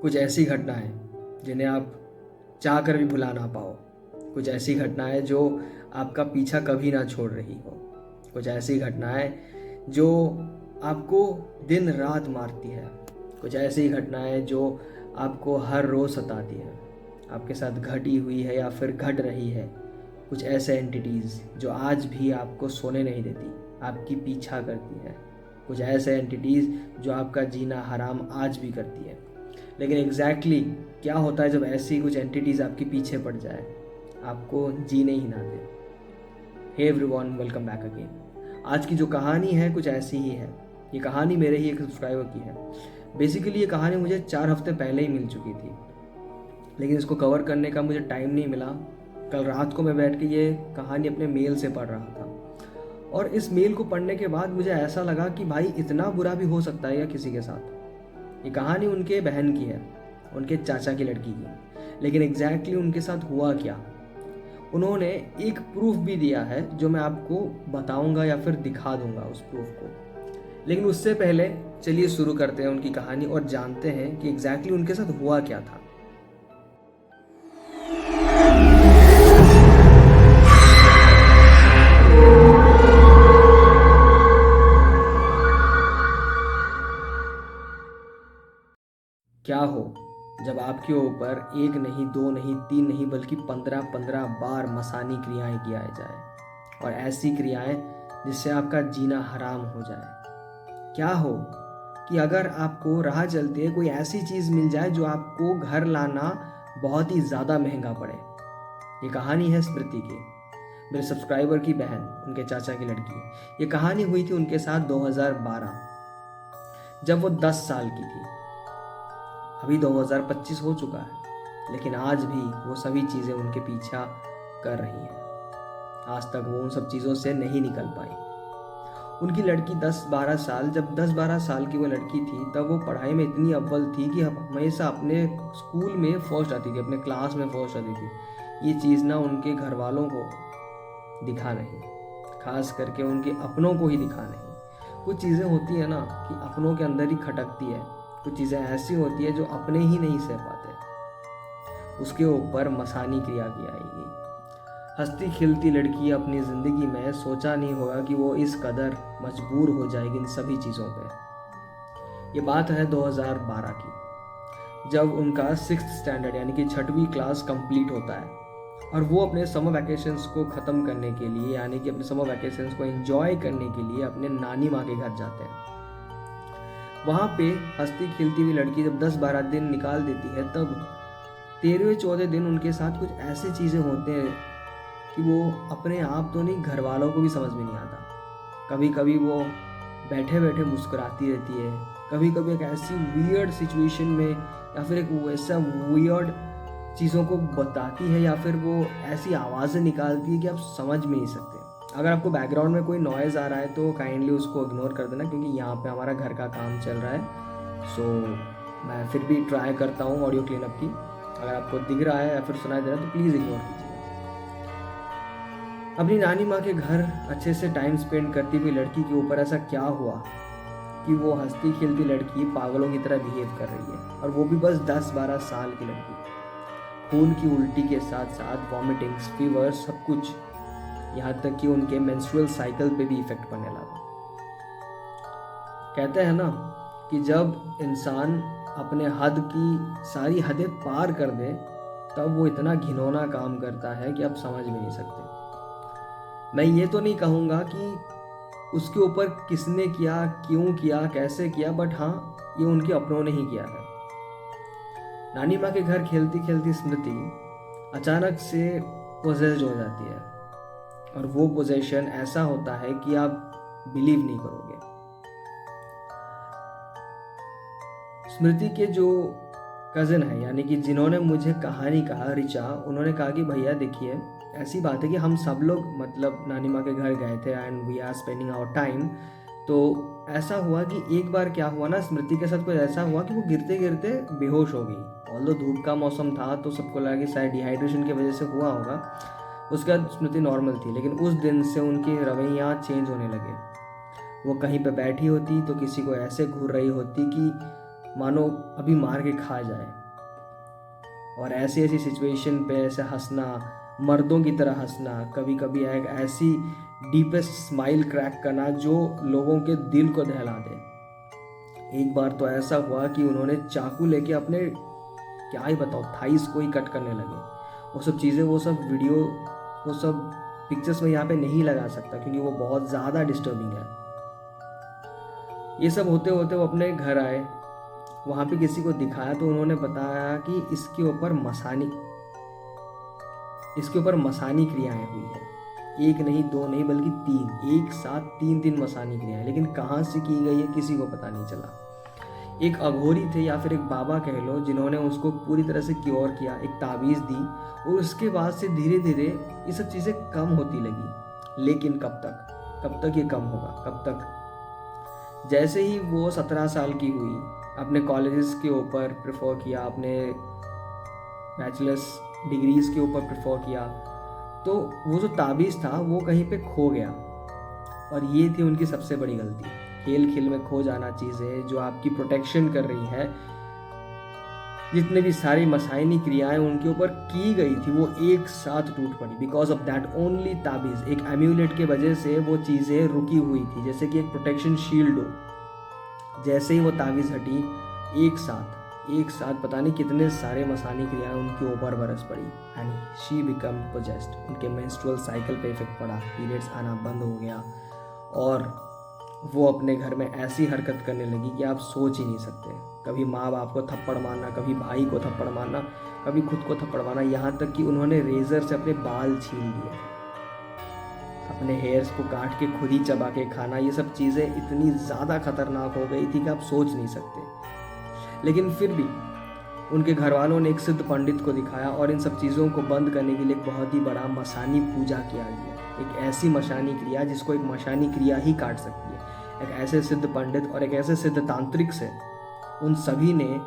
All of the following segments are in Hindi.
कुछ ऐसी घटनाएं जिन्हें आप चाह कर भी भुला ना पाओ, कुछ ऐसी घटनाएं जो आपका पीछा कभी ना छोड़ रही हो, कुछ ऐसी घटनाएं जो आपको दिन रात मारती है, कुछ ऐसी घटनाएं जो आपको हर रोज़ सताती है, आपके साथ घटी हुई है या फिर घट रही है। कुछ ऐसे एंटिटीज़ जो आज भी आपको सोने नहीं देती, आपकी पीछा करती है। कुछ ऐसे एंटिटीज़ जो आपका जीना हराम आज भी करती है। लेकिन एग्जैक्टली क्या होता है जब ऐसी कुछ एंटिटीज़ आपके पीछे पड़ जाए, आपको जीने ही ना दे। Hey everyone, welcome back again. आज की जो कहानी है कुछ ऐसी ही है। ये कहानी मेरे ही एक सब्सक्राइबर की है। बेसिकली ये कहानी मुझे 4 हफ्ते पहले ही मिल चुकी थी, लेकिन इसको कवर करने का मुझे टाइम नहीं मिला। कल रात को मैं बैठ के ये कहानी अपने मेल से पढ़ रहा था, और इस मेल को पढ़ने के बाद मुझे ऐसा लगा कि भाई इतना बुरा भी हो सकता है या किसी के साथ। ये कहानी उनके बहन की है, उनके चाचा की लड़की की। लेकिन एग्जैक्टली उनके साथ हुआ क्या, उन्होंने एक प्रूफ भी दिया है जो मैं आपको बताऊंगा या फिर दिखा दूंगा उस प्रूफ को। लेकिन उससे पहले चलिए शुरू करते हैं उनकी कहानी और जानते हैं कि एग्जैक्टली उनके साथ हुआ क्या था। क्या हो जब आपके ऊपर एक नहीं, दो नहीं, तीन नहीं, बल्कि 15-15 बार मसानी क्रियाएं किया जाए, और ऐसी क्रियाएं जिससे आपका जीना हराम हो जाए। क्या हो कि अगर आपको राह चलते कोई ऐसी चीज़ मिल जाए जो आपको घर लाना बहुत ही ज़्यादा महंगा पड़े। ये कहानी है स्मृति की, मेरे सब्सक्राइबर की बहन, उनके चाचा की लड़की। ये कहानी हुई थी उनके साथ 2012, जब वो 10 साल की थी। अभी 2025 हो चुका है, लेकिन आज भी वो सभी चीज़ें उनके पीछा कर रही हैं। आज तक वो उन सब चीज़ों से नहीं निकल पाई। उनकी लड़की 10-12 साल, जब 10-12 साल की वो लड़की थी, तब वो पढ़ाई में इतनी अव्वल थी कि हमेशा अपने स्कूल में फर्स्ट आती थी, अपने क्लास में फर्स्ट आती थी। ये चीज़ ना उनके घर वालों को दिखा नहीं, खास करके उनके अपनों को ही दिखा नहीं। कुछ चीज़ें होती है ना कि अपनों के अंदर ही खटकती है। कुछ चीज़ें ऐसी होती है जो अपने ही नहीं सह पाते। उसके ऊपर मसानी क्रिया की आएगी। हंसती खिलती लड़की अपनी ज़िंदगी में सोचा नहीं होगा कि वो इस कदर मजबूर हो जाएगी इन सभी चीज़ों पे। ये बात है 2012 की, जब उनका 6th स्टैंडर्ड यानी कि 6वीं क्लास कंप्लीट होता है, और वो अपने समर वैकेशंस को ख़त्म करने के लिए, यानी कि अपने समर वैकेशंस को एंजॉय करने के लिए अपने नानी माँ के घर जाते हैं। वहाँ पे हंसती खिलती हुई लड़की जब 10-12 दिन निकाल देती है, तब 13वें-14 दिन उनके साथ कुछ ऐसी चीज़ें होते हैं कि वो अपने आप तो नहीं, घर वालों को भी समझ में नहीं आता। कभी कभी वो बैठे बैठे मुस्कुराती रहती है, कभी कभी एक ऐसी वियर्ड सिचुएशन में या फिर एक वैसा वियर्ड चीज़ों को बताती है, या फिर वो ऐसी आवाज़ें निकालती है कि आप समझ में नहीं सकते। अगर आपको बैकग्राउंड में कोई नॉइज़ आ रहा है तो काइंडली उसको इग्नोर कर देना, क्योंकि यहाँ पे हमारा घर का काम चल रहा है। सो मैं फिर भी ट्राई करता हूँ ऑडियो क्लीनअप की। अगर आपको दिख रहा है या फिर सुनाई दे रहा है तो प्लीज़ इग्नोर कीजिए। अपनी नानी माँ के घर अच्छे से टाइम स्पेंड करती हुई लड़की के ऊपर ऐसा क्या हुआ कि वो हंसती खिलती लड़की पागलों की तरह बिहेव कर रही है, और वो भी बस 10-12 साल की लड़की। खून की उल्टी के साथ साथ वॉमिटिंग्स, फीवर, सब कुछ, यहाँ तक कि उनके मेंस्ट्रुअल साइकिल पे भी इफेक्ट पड़ने लगा। कहते हैं ना कि जब इंसान अपने हद की सारी हदें पार कर दे, तब वो इतना घिनौना काम करता है कि आप समझ भी नहीं सकते। मैं ये तो नहीं कहूँगा कि उसके ऊपर किसने किया, क्यों किया, कैसे किया, बट हाँ, ये उनके अपनों ने ही किया है। नानी माँ के घर खेलती खेलती स्मृति अचानक से पोजेस्ड हो जाती है, और वो पोजेशन ऐसा होता है कि आप बिलीव नहीं करोगे। स्मृति के जो कज़न है, यानी कि जिन्होंने मुझे कहानी कहा, रिचा, उन्होंने कहा कि भैया देखिए, ऐसी बात है कि हम सब लोग मतलब नानी माँ के घर गए थे and we are spending our time. तो ऐसा हुआ कि एक बार क्या हुआ ना, स्मृति के साथ कुछ ऐसा हुआ कि वो गिरते गिरते बेहोश हो गई। ऑल्दो धूप का मौसम था तो सबको लगा कि शायद डिहाइड्रेशन की वजह से हुआ होगा। उसके बाद स्मृति नॉर्मल थी, लेकिन उस दिन से उनके रवैया चेंज होने लगे। वो कहीं पे बैठी होती तो किसी को ऐसे घूर रही होती कि मानो अभी मार के खा जाए। और ऐसी ऐसी सिचुएशन पे ऐसे हंसना, मर्दों की तरह हंसना, कभी कभी एक ऐसी डीपेस्ट स्माइल क्रैक करना जो लोगों के दिल को दहला दे। एक बार तो ऐसा हुआ कि उन्होंने चाकू लेके अपने, क्या ही बताओ, थाइस को ही कट करने लगे। वो सब चीज़ें, वो सब वीडियो, वो सब पिक्चर्स में यहाँ पे नहीं लगा सकता क्योंकि वो बहुत ज़्यादा डिस्टर्बिंग है। ये सब होते होते वो अपने घर आए, वहाँ पे किसी को दिखाया तो उन्होंने बताया कि इसके ऊपर मसानी क्रियाएं हुई है। एक नहीं, दो नहीं, बल्कि तीन, एक साथ तीन मसानी क्रियाएं। लेकिन कहाँ से की गई है किसी को पता नहीं चला। एक अघोरी थे या फिर एक बाबा कह लो, जिन्होंने उसको पूरी तरह से क्योर किया, एक ताबीज़ दी, और उसके बाद से धीरे धीरे ये सब चीज़ें कम होती लगी। लेकिन कब तक ये कम होगा, कब तक? जैसे ही वो 17 साल की हुई, अपने कॉलेजेस के ऊपर प्रेफर किया, अपने बैचलर्स डिग्रीज़ के ऊपर प्रेफर किया, तो वो जो ताबीज़ था वो कहीं पे खो गया। और ये थी उनकी सबसे बड़ी गलती। खेल खेल में खो जाना चीज़ें जो आपकी प्रोटेक्शन कर रही है। जितने भी सारी मसाइनी क्रियाएं उनके ऊपर की गई थी वो एक साथ टूट पड़ी, बिकॉज ऑफ दैट ओनली ताबीज़। एक एम्यूलेट के वजह से वो चीज़ें रुकी हुई थी, जैसे कि एक प्रोटेक्शन शील्ड हो। जैसे ही वो ताबीज़ हटी, एक साथ पता नहीं कितने सारे मसानी क्रियाएं उनके ऊपर बरस पड़ी, एंड शी बिकम पोजेस्ड। उनके मेंस्ट्रुअल साइकिल पे इफेक्ट पड़ा, पीरियड्स आना बंद हो गया, और वो अपने घर में ऐसी हरकत करने लगी कि आप सोच ही नहीं सकते। कभी माँ बाप को थप्पड़ मारना, कभी भाई को थप्पड़ मारना, कभी खुद को थप्पड़ मारना, यहाँ तक कि उन्होंने रेजर से अपने बाल छीन लिए, अपने हेयर्स को काट के खुद ही चबा के खाना। ये सब चीज़ें इतनी ज़्यादा खतरनाक हो गई थी कि आप सोच नहीं सकते। लेकिन फिर भी उनके घर वालों ने एक सिद्ध पंडित को दिखाया और इन सब चीज़ों को बंद करने के लिए एक बहुत ही बड़ा मशानी पूजा किया गया। एक ऐसी मशानी क्रिया जिसको एक मशानी क्रिया ही काट सकती है। एक ऐसे सिद्ध पंडित और एक ऐसे सिद्ध तांत्रिक से उन सभी ने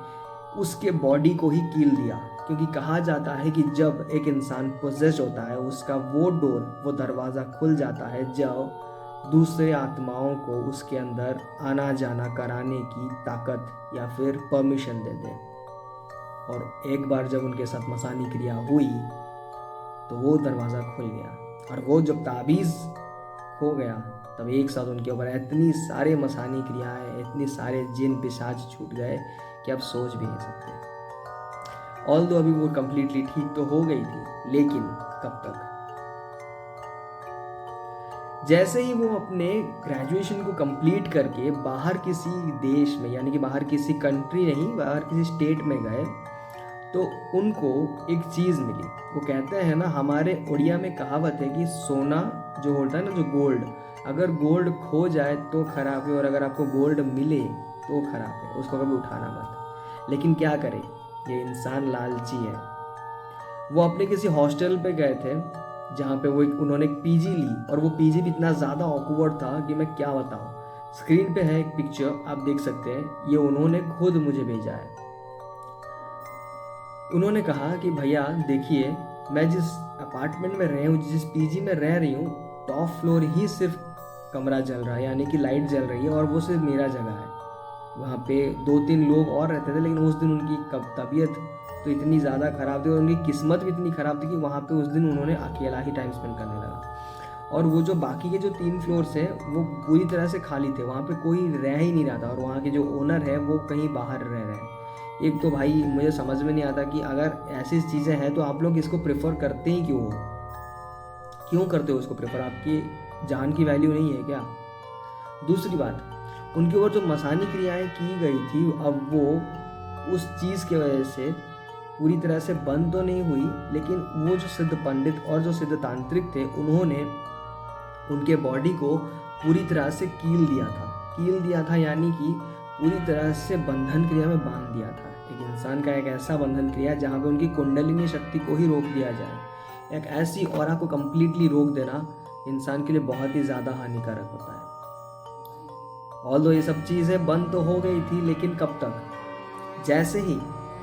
उसके बॉडी को ही कील दिया, क्योंकि कहा जाता है कि जब एक इंसान पोजेस्ड होता है, उसका वो डोर, वो दरवाज़ा खुल जाता है जब दूसरे आत्माओं को उसके अंदर आना जाना कराने की ताकत या फिर परमिशन दे दे। और एक बार जब उनके साथ मसानी क्रिया हुई तो वो दरवाज़ा खुल गया, और वो जब ताबीज़ हो गया तब एक साथ उनके ऊपर इतनी सारे मसानी क्रियाएं, इतने सारे जिन पिशाच छूट गए कि आप सोच भी नहीं सकते। ऑल्दो अभी वो कम्प्लीटली ठीक तो हो गई थी, लेकिन कब तक? जैसे ही वो अपने ग्रेजुएशन को कंप्लीट करके बाहर किसी देश में, यानी कि बाहर किसी कंट्री नहीं, बाहर किसी स्टेट में गए, तो उनको एक चीज़ मिली। वो कहते हैं ना, हमारे उड़िया में कहावत है कि सोना जो होता है ना, जो गोल्ड, अगर गोल्ड खो जाए तो खराब है, और अगर आपको गोल्ड मिले तो खराब है, उसको कभी उठाना मत। लेकिन क्या करें, ये इंसान लालची है। वो अपने किसी हॉस्टल पे गए थे जहाँ पे उन्होंने एक पीजी ली, और वो पीजी भी इतना ज़्यादा ऑकवर्ड था कि मैं क्या बताऊँ। स्क्रीन पे है एक पिक्चर, आप देख सकते हैं, ये उन्होंने खुद मुझे भेजा है। उन्होंने कहा कि भैया देखिए, मैं जिस अपार्टमेंट में रह हूँ, जिस पीजी में रह रही हूँ, टॉप फ्लोर ही सिर्फ कमरा जल रहा है, यानी कि लाइट जल रही है, और वो सिर्फ मेरा जगह है। वहाँ पे 2-3 लोग और रहते थे, लेकिन उस दिन उनकी तबीयत तो इतनी ज़्यादा ख़राब थी और उनकी किस्मत भी इतनी ख़राब थी कि वहाँ पे उस दिन उन्होंने अकेला ही टाइम स्पेंड करने लगा। और वो जो बाकी के जो 3 फ्लोर्स हैं वो पूरी तरह से खाली थे, वहाँ पे कोई रह ही नहीं रहा था, और वहाँ के जो ओनर है वो कहीं बाहर रह रहे हैं। एक तो भाई मुझे समझ में नहीं आता कि अगर ऐसी चीज़ें हैं तो आप लोग इसको प्रेफर करते ही क्यों करते हो इसको प्रेफर? आपकी जान की वैल्यू नहीं है क्या? दूसरी बात, उनके ऊपर जो मसानी क्रियाएं की गई थी, अब वो उस चीज़ की वजह से पूरी तरह से बंद तो नहीं हुई, लेकिन वो जो सिद्ध पंडित और जो सिद्ध तांत्रिक थे, उन्होंने उनके बॉडी को पूरी तरह से कील दिया था, यानी कि पूरी तरह से बंधन क्रिया में बांध दिया था। एक इंसान का एक ऐसा बंधन क्रिया जहाँ पे उनकी कुंडलिनी शक्ति को ही रोक दिया जाए। एक ऐसी ऑरा को कंप्लीटली रोक देना इंसान के लिए बहुत ही ज़्यादा हानिकारक होता है। ऑल्दो ये सब चीज़ें बंद तो हो गई थी, लेकिन कब तक? जैसे ही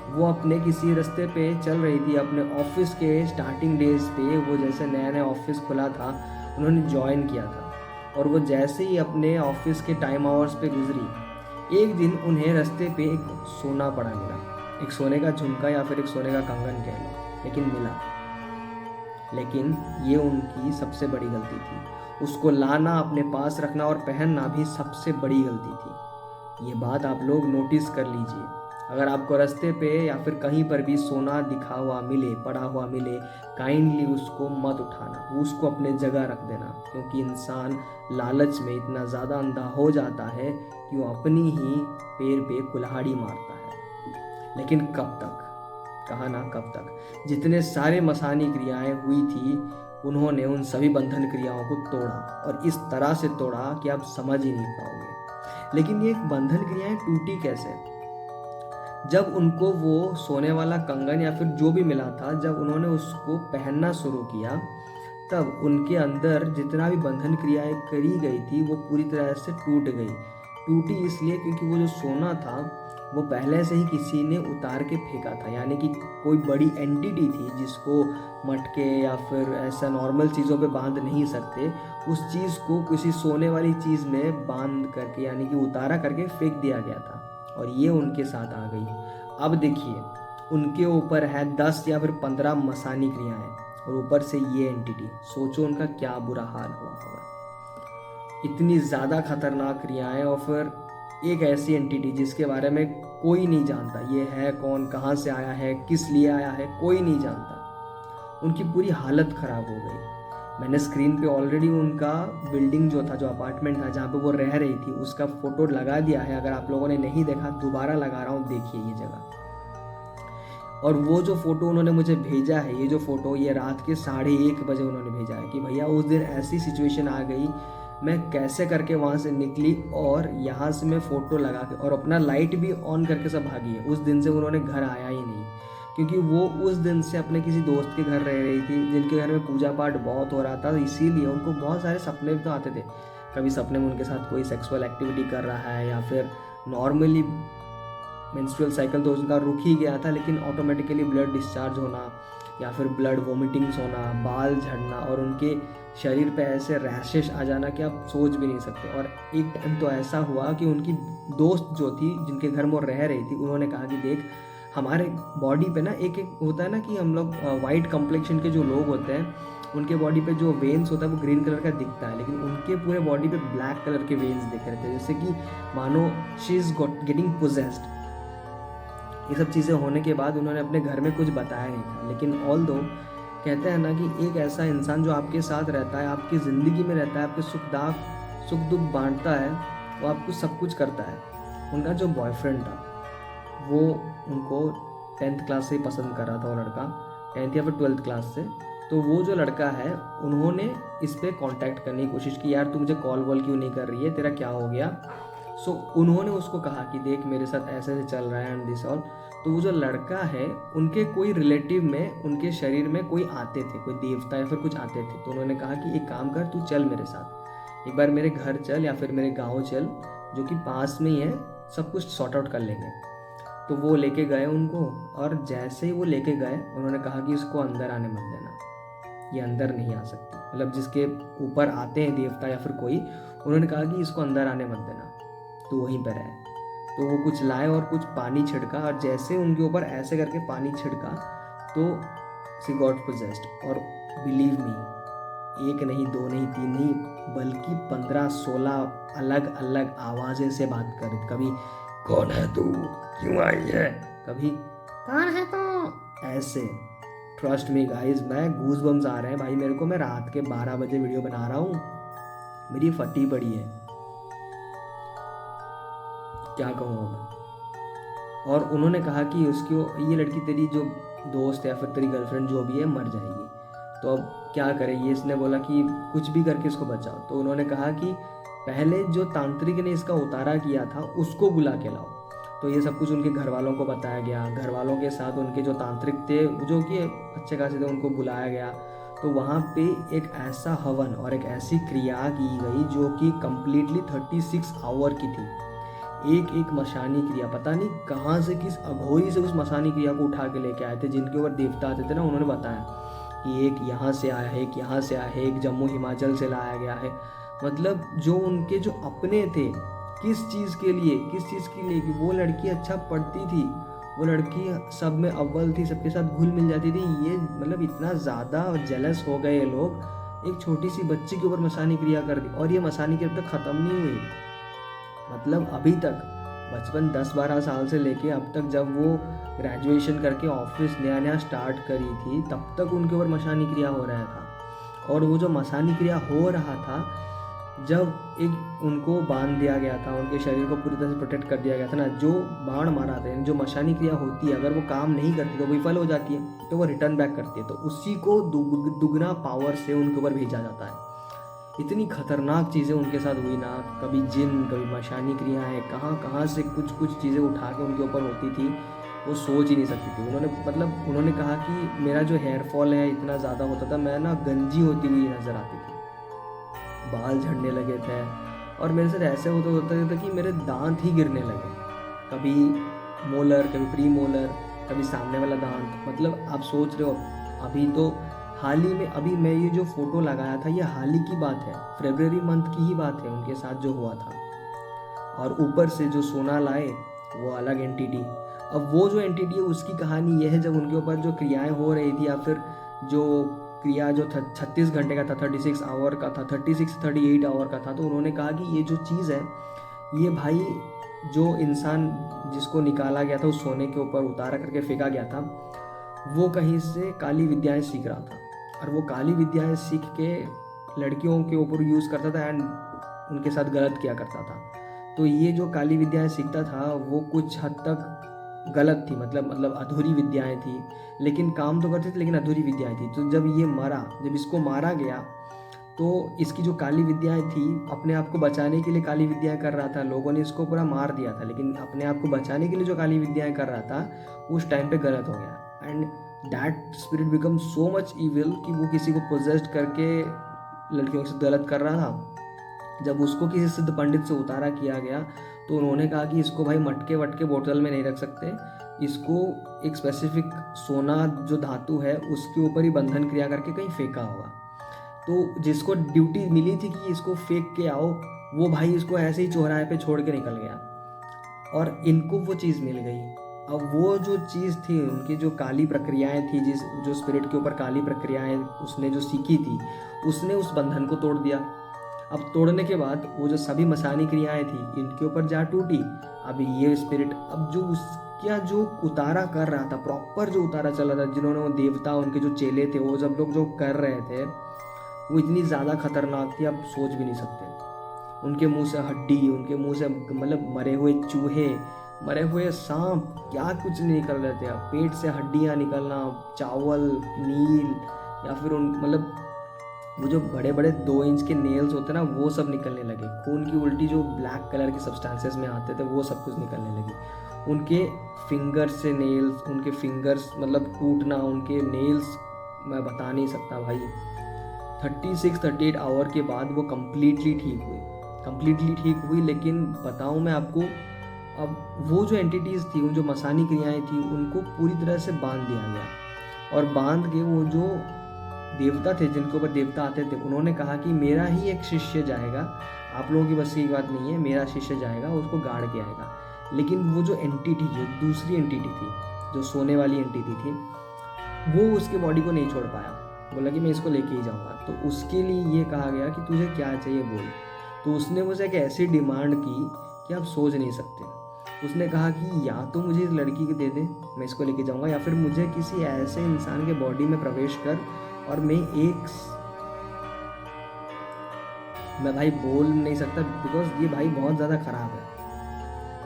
वो अपने किसी रास्ते पे चल रही थी, अपने ऑफिस के स्टार्टिंग डेज पे, वो जैसे नया नया ऑफिस खुला था, उन्होंने ज्वाइन किया था, और वो जैसे ही अपने ऑफिस के टाइम आवर्स पे गुजरी, एक दिन उन्हें रास्ते पे एक सोना पड़ा मिला, एक सोने का झुमका या फिर एक सोने का कंगन कह लो, लेकिन मिला। लेकिन ये उनकी सबसे बड़ी गलती थी। उसको लाना, अपने पास रखना और पहनना भी सबसे बड़ी गलती थी। ये बात आप लोग नोटिस कर लीजिए। अगर आपको रास्ते पे या फिर कहीं पर भी सोना दिखा हुआ मिले, पड़ा हुआ मिले, काइंडली उसको मत उठाना, उसको अपने जगह रख देना, क्योंकि इंसान लालच में इतना ज़्यादा अंधा हो जाता है कि वो अपनी ही पैर पे कुल्हाड़ी मारता है। लेकिन कब तक, कहा ना कब तक। जितने सारे मसानी क्रियाएं हुई थी, उन्होंने उन सभी बंधन क्रियाओं को तोड़ा, और इस तरह से तोड़ा कि आप समझ ही नहीं पाओगे। लेकिन ये बंधन क्रियाएं टूटी कैसे? जब उनको वो सोने वाला कंगन या फिर जो भी मिला था, जब उन्होंने उसको पहनना शुरू किया, तब उनके अंदर जितना भी बंधन क्रियाएं करी गई थी वो पूरी तरह से टूट गई। टूटी इसलिए क्योंकि वो जो सोना था वो पहले से ही किसी ने उतार के फेंका था, यानी कि कोई बड़ी एंटिटी थी जिसको मटके या फिर ऐसा नॉर्मल चीज़ों पे बांध नहीं सकते, उस चीज़ को किसी सोने वाली चीज़ में बांध करके, यानी कि उतारा करके फेंक दिया गया था, और ये उनके साथ आ गई। अब देखिए, उनके ऊपर है 10 या फिर 15 मसानी क्रियाएं, और ऊपर से ये एंटिटी, सोचो उनका क्या बुरा हाल हुआ होगा। इतनी ज़्यादा खतरनाक क्रियाएं, और फिर एक ऐसी एंटिटी जिसके बारे में कोई नहीं जानता, ये है कौन, कहाँ से आया है, किस लिए आया है, कोई नहीं जानता। उनकी पूरी हालत ख़राब हो गई। मैंने स्क्रीन पे ऑलरेडी उनका बिल्डिंग जो था, जो अपार्टमेंट था जहाँ पे वो रह रही थी, उसका फ़ोटो लगा दिया है। अगर आप लोगों ने नहीं देखा, दोबारा लगा रहा हूँ, देखिए ये जगह। और वो जो फ़ोटो उन्होंने मुझे भेजा है, ये जो फ़ोटो, ये रात के 1:30 बजे उन्होंने भेजा है कि भैया उस दिन ऐसी सिचुएशन आ गई, मैं कैसे करके वहाँ से निकली, और यहाँ से मैं फ़ोटो लगा के और अपना लाइट भी ऑन करके सब भागी है। उस दिन से उन्होंने घर आया ही नहीं, क्योंकि वो उस दिन से अपने किसी दोस्त के घर रह रही थी, जिनके घर में पूजा पाठ बहुत हो रहा था, इसीलिए उनको बहुत सारे सपने भी तो आते थे। कभी सपने में उनके साथ कोई सेक्सुअल एक्टिविटी कर रहा है, या फिर नॉर्मली मेंस्ट्रुअल साइकिल तो उनका रुक ही गया था, लेकिन ऑटोमेटिकली ब्लड डिस्चार्ज होना, या फिर ब्लड वोमिटिंग्स होना, बाल झड़ना, और उनके शरीर पे ऐसे रैशेस आ जाना कि आप सोच भी नहीं सकते। और एक टाइम तो ऐसा हुआ कि उनकी दोस्त जो थी, जिनके घर में वो रह रही थी, उन्होंने कहा कि देख, हमारे बॉडी पे ना एक एक होता है ना कि हम लोग वाइट कम्प्लेक्शन के जो लोग होते हैं, उनके बॉडी पे जो वेन्स होता है वो ग्रीन कलर का दिखता है, लेकिन उनके पूरे बॉडी पे ब्लैक कलर के वेन्स दिख रहे थे, जैसे कि मानो शी इज गेटिंग पोजेस्ड। ये सब चीज़ें होने के बाद उन्होंने अपने घर में कुछ बताया नहीं था। लेकिन ऑल दो कहते हैं ना कि एक ऐसा इंसान जो आपके साथ रहता है, आपकी ज़िंदगी में रहता है, आपके सुख दुख बांटता है, वो आपको सब कुछ करता है। उनका जो बॉयफ्रेंड था वो उनको 10th क्लास से ही पसंद कर रहा था, वो लड़का 10th या फिर 12th क्लास से। तो वो जो लड़का है, उन्होंने इस पर कॉन्टैक्ट करने की कोशिश की, यार तू मुझे कॉल वॉल क्यों नहीं कर रही है, तेरा क्या हो गया। सो उन्होंने उसको कहा कि देख मेरे साथ ऐसे ऐसे चल रहा है एंड दिस ऑल। तो वो जो लड़का है, उनके कोई रिलेटिव में, उनके शरीर में कोई आते थे, कोई देवता या फिर कुछ आते थे। तो उन्होंने कहा कि एक काम कर, तू चल मेरे साथ, एक बार मेरे घर चल या फिर मेरे गाँव चल, जो कि पास में ही है, सब कुछ सॉर्ट आउट कर लेंगे। तो वो लेके गए उनको, और जैसे ही वो लेके गए, उन्होंने कहा कि इसको अंदर आने मत देना, ये अंदर नहीं आ सकती। मतलब जिसके ऊपर आते हैं देवता या फिर कोई, उन्होंने कहा कि इसको अंदर आने मत देना, तो वहीं पर है। तो वो कुछ लाए और कुछ पानी छिड़का, और जैसे उनके ऊपर ऐसे करके पानी छिड़का तो शी गॉट पोजेस्ड। और बिलीव मी, एक नहीं, दो नहीं, तीन नहीं, बल्कि 15-16 अलग अलग आवाज़ें से बात कर। कभी कौन है तू, क्यों आई है, कभी कौन है तू, ऐसे। ट्रस्ट मी गाइस, मैं गूज बम्स आ रहे हैं भाई मेरे को। मैं रात के 12 बजे वीडियो बना रहा हूँ, मेरी फटी पड़ी है, क्या कहूँ अब। और उन्होंने कहा कि उसकी, ये लड़की तेरी जो दोस्त है या फिर तेरी गर्लफ्रेंड जो भी है, मर जाएगी, तो अब क्या करें। ये इसने बोला कि कुछ भी करके इसको बचाओ। तो उन्होंने कहा कि पहले जो तांत्रिक ने इसका उतारा किया था उसको बुला के लाओ। तो ये सब कुछ उनके घर वालों को बताया गया। घर वालों के साथ उनके जो तांत्रिक थे, जो कि अच्छे खासे थे, उनको बुलाया गया। तो वहाँ पे एक ऐसा हवन और एक ऐसी क्रिया की गई जो कि कम्प्लीटली 36 आवर की थी। एक एक मशानी क्रिया, पता नहीं कहाँ से, किस अघोरी से उस मशानी क्रिया को उठा के लेके आए थे। जिनके ऊपर देवता आते थे ना, उन्होंने बताया कि एक यहाँ से आया है, एक यहाँ से आया है, एक जम्मू हिमाचल से लाया गया है। मतलब जो उनके जो अपने थे, किस चीज़ के लिए, किस चीज़ के लिए? कि वो लड़की अच्छा पढ़ती थी, वो लड़की सब में अव्वल थी, सबके साथ घुल मिल जाती थी। ये मतलब इतना ज़्यादा जेलस हो गए ये लोग, एक छोटी सी बच्ची के ऊपर मसानी क्रिया कर दी। और ये मसानी क्रिया अब तक ख़त्म नहीं हुई, मतलब अभी तक बचपन 10-12 साल से लेके अब तक, जब वो ग्रेजुएशन करके ऑफिस नया नया स्टार्ट करी थी, तब तक उनके ऊपर मसानी क्रिया हो रहा था। और वो जो मसानी क्रिया हो रहा था, जब एक उनको बांध दिया गया था, उनके शरीर को पूरी तरह से प्रोटेक्ट कर दिया गया था ना, जो बाण मारा था, जो मशानी क्रिया होती है, अगर वो काम नहीं करती तो विफल हो जाती है, तो वो रिटर्न बैक करती है, तो उसी को दुगना पावर से उनके ऊपर भेजा जाता है। इतनी खतरनाक चीज़ें उनके साथ हुई ना, कभी जिन, कभी मशानी क्रियाएँ, कहाँ कहाँ से कुछ कुछ चीज़ें उठा के उनके ऊपर होती थी, वो सोच ही नहीं सकती थी। उन्होंने कहा कि मेरा जो हेयर फॉल है इतना ज़्यादा होता था, मैं ना गंजी होती हुई नज़र आती थी, बाल झड़ने लगे थे, और मेरे साथ ऐसे होता था कि मेरे दांत ही गिरने लगे, कभी मोलर, कभी प्री मोलर, कभी सामने वाला दांत। मतलब आप सोच रहे हो, अभी तो हाल ही में, अभी मैं ये जो फ़ोटो लगाया था, ये हाल ही की बात है, फरवरी मंथ की ही बात है, उनके साथ जो हुआ था। और ऊपर से जो सोना लाए वो अलग एंटिटी। अब वो जो एंटिटी है उसकी कहानी ये है, जब उनके ऊपर जो क्रियाएं हो रही थी, या फिर जो क्रिया जो 36 घंटे का था, 36 आवर का था, 36-38 आवर का था, तो उन्होंने कहा कि ये जो चीज़ है, ये भाई जो इंसान जिसको निकाला गया था, उस सोने के ऊपर उतारा करके फेंका गया था, वो कहीं से काली विद्याएं सीख रहा था, और वो काली विद्याएं सीख के लड़कियों के ऊपर यूज़ करता था एंड उनके साथ गलत किया करता था। तो ये जो काली विद्याएं सीखता था, वो कुछ हद तक गलत थी, मतलब अधूरी विद्याएं थी, लेकिन काम तो करती थी, लेकिन अधूरी विद्याएं थी। तो जब ये मरा, जब इसको मारा गया, तो इसकी जो काली विद्याएं थी, अपने आप को बचाने के लिए काली विद्याएं कर रहा था, लोगों ने इसको पूरा मार दिया था, लेकिन अपने आप को बचाने के लिए जो काली विद्याएं कर रहा था, उस टाइम पे गलत हो गया। And that spirit become so much evil कि वो किसी को पोजेस्ड करके लड़कियों से गलत कर रहा था। जब उसको किसी सिद्ध पंडित से उतारा किया गया, तो उन्होंने कहा कि इसको भाई मटके वटके बोतल में नहीं रख सकते, इसको एक स्पेसिफिक सोना जो धातु है उसके ऊपर ही बंधन क्रिया करके कहीं फेंका होगा। तो जिसको ड्यूटी मिली थी कि इसको फेंक के आओ, वो भाई इसको ऐसे ही चौराहे पे छोड़ के निकल गया, और इनको वो चीज़ मिल गई। अब वो जो चीज़ थी, उनकी जो काली प्रक्रियाएं थी, जो स्पिरिट के ऊपर काली प्रक्रियाएं उसने जो सीखी थी, उसने उस बंधन को तोड़ दिया। अब तोड़ने के बाद वो जो सभी मसानी क्रियाएं थी, इनके ऊपर जा टूटी। अब ये स्पिरिट, अब जो उसका जो उतारा कर रहा था, प्रॉपर जो उतारा चल रहा था, जिन्होंने वो देवता, उनके जो चेले थे, वो जब लोग जो कर रहे थे, वो इतनी ज़्यादा खतरनाक थी, आप सोच भी नहीं सकते। उनके मुंह से हड्डी, उनके मुंह से मतलब मरे हुए चूहे, मरे हुए सांप, क्या कुछ नहीं निकल रहे थे। अब पेट से हड्डियाँ निकलना, चावल, नील, या फिर उन मतलब वो जो बड़े बड़े 2 इंच के नेल्स होते ना, वो सब निकलने लगे। खून की उल्टी जो ब्लैक कलर के सब्सटेंसेस में आते थे, वो सब कुछ निकलने लगी। उनके फिंगर्स से नेल्स, उनके फिंगर्स मतलब टूटना, उनके नेल्स मैं बता नहीं सकता भाई। 36-38 आवर के बाद वो कम्प्लीटली ठीक हुई। लेकिन बताऊँ मैं आपको, अब वो जो एंटिटीज़ थी, उन जो मसानी क्रियाएं थी, उनको पूरी तरह से बांध दिया गया, और बांध के वो जो देवता थे, जिनके ऊपर देवता आते थे, उन्होंने कहा कि मेरा ही एक शिष्य जाएगा, आप लोगों की बस की बात नहीं है, मेरा शिष्य जाएगा, उसको गाड़ के आएगा। लेकिन वो जो एंटिटी, जो दूसरी एंटिटी थी, जो सोने वाली एंटिटी थी, वो उसके बॉडी को नहीं छोड़ पाया, बोला कि मैं इसको लेके ही जाऊँगा। तो उसके लिए ये कहा गया कि तुझे क्या चाहिए बोल। तो उसने मुझे एक ऐसी डिमांड की कि आप सोच नहीं सकते। उसने कहा कि या तो मुझे इस लड़की को दे दे, मैं इसको लेके जाऊँगा, या फिर मुझे किसी ऐसे इंसान के बॉडी में प्रवेश कर, और मैं भाई बोल नहीं सकता, बिकॉज ये भाई बहुत ज़्यादा ख़राब है।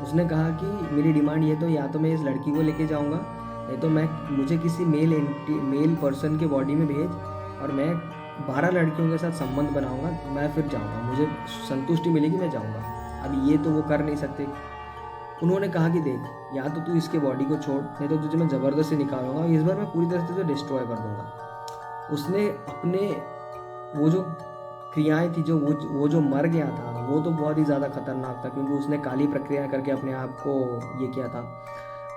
उसने कहा कि मेरी डिमांड ये, तो या तो मैं इस लड़की को लेके जाऊँगा, नहीं तो मुझे किसी मेल पर्सन के बॉडी में भेज, और मैं 12 लड़कियों के साथ संबंध बनाऊंगा, मैं फिर जाऊंगा, मुझे संतुष्टि मिलेगी, मैं जाऊंगा। अब ये तो वो कर नहीं सकते। उन्होंने कहा कि देख, या तो तू इसके बॉडी को छोड़, नहीं तो तुझे मैं ज़बरदस्ती निकालूंगा, इस बार मैं पूरी तरह से तुझे डिस्ट्रॉय कर दूंगा। उसने अपने वो जो क्रियाएं थी, जो वो जो मर गया था, वो तो बहुत ही ज़्यादा खतरनाक था, क्योंकि उसने काली प्रक्रिया करके अपने आप को ये किया था।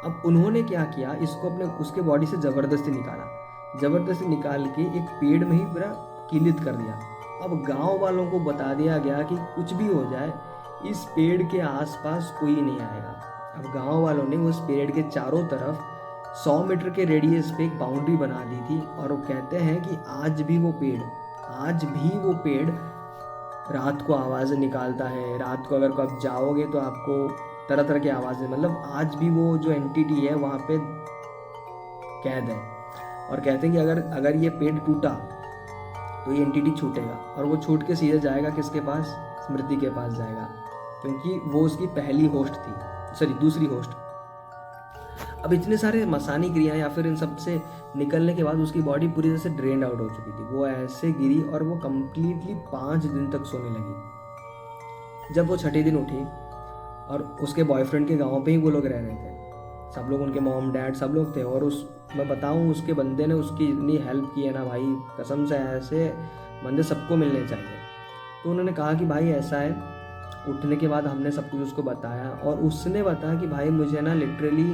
अब उन्होंने क्या किया, इसको अपने उसके बॉडी से ज़बरदस्ती निकाल के एक पेड़ में ही पूरा कीलित कर दिया। अब गांव वालों को बता दिया गया कि कुछ भी हो जाए, इस पेड़ के आसपास कोई नहीं आएगा। अब गांव वालों ने उस पेड़ के चारों तरफ 100 मीटर के रेडियस पे एक बाउंड्री बना दी थी, और वो कहते हैं कि आज भी वो पेड़ रात को आवाज़ें निकालता है। रात को अगर आप जाओगे तो आपको तरह तरह की आवाज़ें, मतलब आज भी वो जो एंटिटी है वहाँ पे कैद है। और कहते हैं कि अगर ये पेड़ टूटा तो ये एंटिटी छूटेगा, और वो छूट के सीधे जाएगा किसके पास? स्मृति के पास जाएगा, क्योंकि वो उसकी पहली होस्ट थी, सॉरी दूसरी होस्ट। अब इतने सारे मसानी क्रियाएं या फिर इन सब से निकलने के बाद उसकी बॉडी पूरी तरह से ड्रेन्ड आउट हो चुकी थी। वो ऐसे गिरी और वो कम्प्लीटली 5 दिन तक सोने लगी। जब वो छठे दिन उठी, और उसके बॉयफ्रेंड के गांव पे ही वो लोग रह रहे थे, सब लोग, उनके मॉम डैड सब लोग थे, और मैं बताऊं उसके बंदे ने उसकी इतनी हेल्प की है ना भाई, कसम से ऐसे बंदे सबको मिलने चाहिए। तो उन्होंने कहा कि भाई ऐसा है, उठने के बाद हमने सब कुछ उसको बताया, और उसने बताया कि भाई मुझे ना लिटरली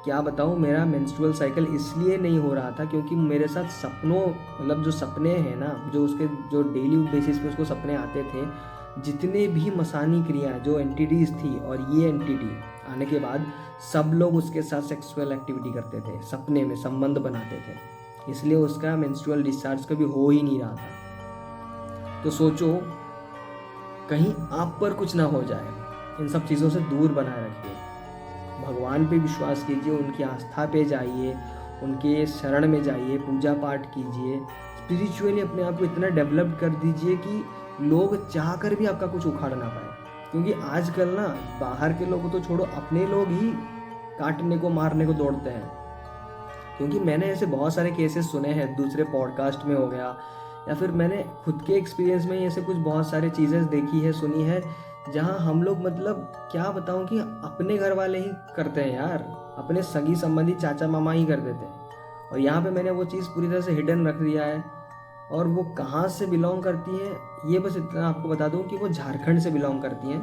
क्या बताऊँ, मेरा मेंस्ट्रुअल साइकिल इसलिए नहीं हो रहा था क्योंकि मेरे साथ सपनों, मतलब जो सपने हैं ना, जो उसके जो डेली बेसिस पे उसको सपने आते थे, जितने भी मसानी क्रिया जो एंटिटीज़ थी, और ये एंटिटी आने के बाद सब लोग उसके साथ सेक्सुअल एक्टिविटी करते थे, सपने में संबंध बनाते थे, इसलिए उसका मेंस्ट्रुअल डिस्चार्ज कभी हो ही नहीं रहा था। तो सोचो कहीं आप पर कुछ ना हो जाए, इन सब चीज़ों से दूर बनाए रखिए, भगवान पे विश्वास कीजिए, उनकी आस्था पे जाइए, उनके शरण में जाइए, पूजा पाठ कीजिए, स्पिरिचुअली अपने आप को इतना डेवलप कर दीजिए कि लोग चाह कर भी आपका कुछ उखाड़ ना पाए। क्योंकि आजकल ना बाहर के लोगों तो छोड़ो, अपने लोग ही काटने को मारने को दौड़ते हैं। क्योंकि मैंने ऐसे बहुत सारे केसेस सुने हैं, दूसरे पॉडकास्ट में हो गया, या फिर मैंने खुद के एक्सपीरियंस में ऐसे कुछ बहुत सारे चीज़ें देखी है, सुनी है, जहाँ हम लोग, मतलब क्या बताऊँ कि अपने घर वाले ही करते हैं यार, अपने सगी संबंधी चाचा मामा ही कर देते हैं। और यहाँ पे मैंने वो चीज़ पूरी तरह से हिडन रख दिया है, और वो कहाँ से बिलोंग करती है ये बस इतना आपको बता दूँ कि वो झारखंड से बिलोंग करती हैं।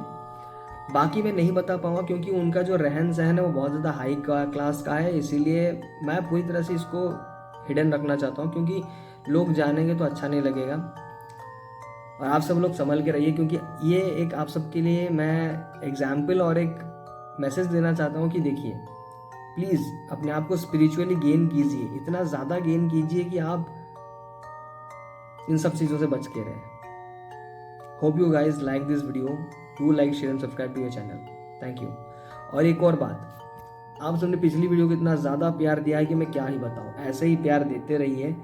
बाकी मैं नहीं बता पाऊँगा क्योंकि उनका जो रहन सहन है वो बहुत ज़्यादा हाई क्लास का है, इसीलिए मैं पूरी तरह से इसको हिडन रखना चाहता हूँ, क्योंकि लोग जानेंगे तो अच्छा नहीं लगेगा। और आप सब लोग संभल के रहिए, क्योंकि ये एक आप सबके लिए मैं एग्जाम्पल और एक मैसेज देना चाहता हूँ कि देखिए प्लीज़ अपने आप को स्पिरिचुअली गेन कीजिए, इतना ज़्यादा गेन कीजिए कि आप इन सब चीज़ों से बच के रहें। Hope you guys like this video, do like share and subscribe to your channel. Thank you. और एक और बात, आप सबने पिछली वीडियो को इतना ज़्यादा प्यार दिया है कि मैं क्या ही बताऊँ, ऐसे ही प्यार देते रहिए।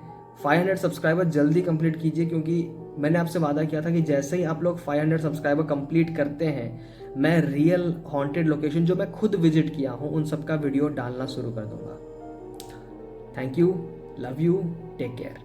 500 सब्सक्राइबर जल्दी कंप्लीट कीजिए, क्योंकि मैंने आपसे वादा किया था कि जैसे ही आप लोग 500 सब्सक्राइबर कंप्लीट करते हैं, मैं रियल हॉन्टेड लोकेशन जो मैं खुद विजिट किया हूँ उन सब का वीडियो डालना शुरू कर दूंगा। Thank you, love you, take care.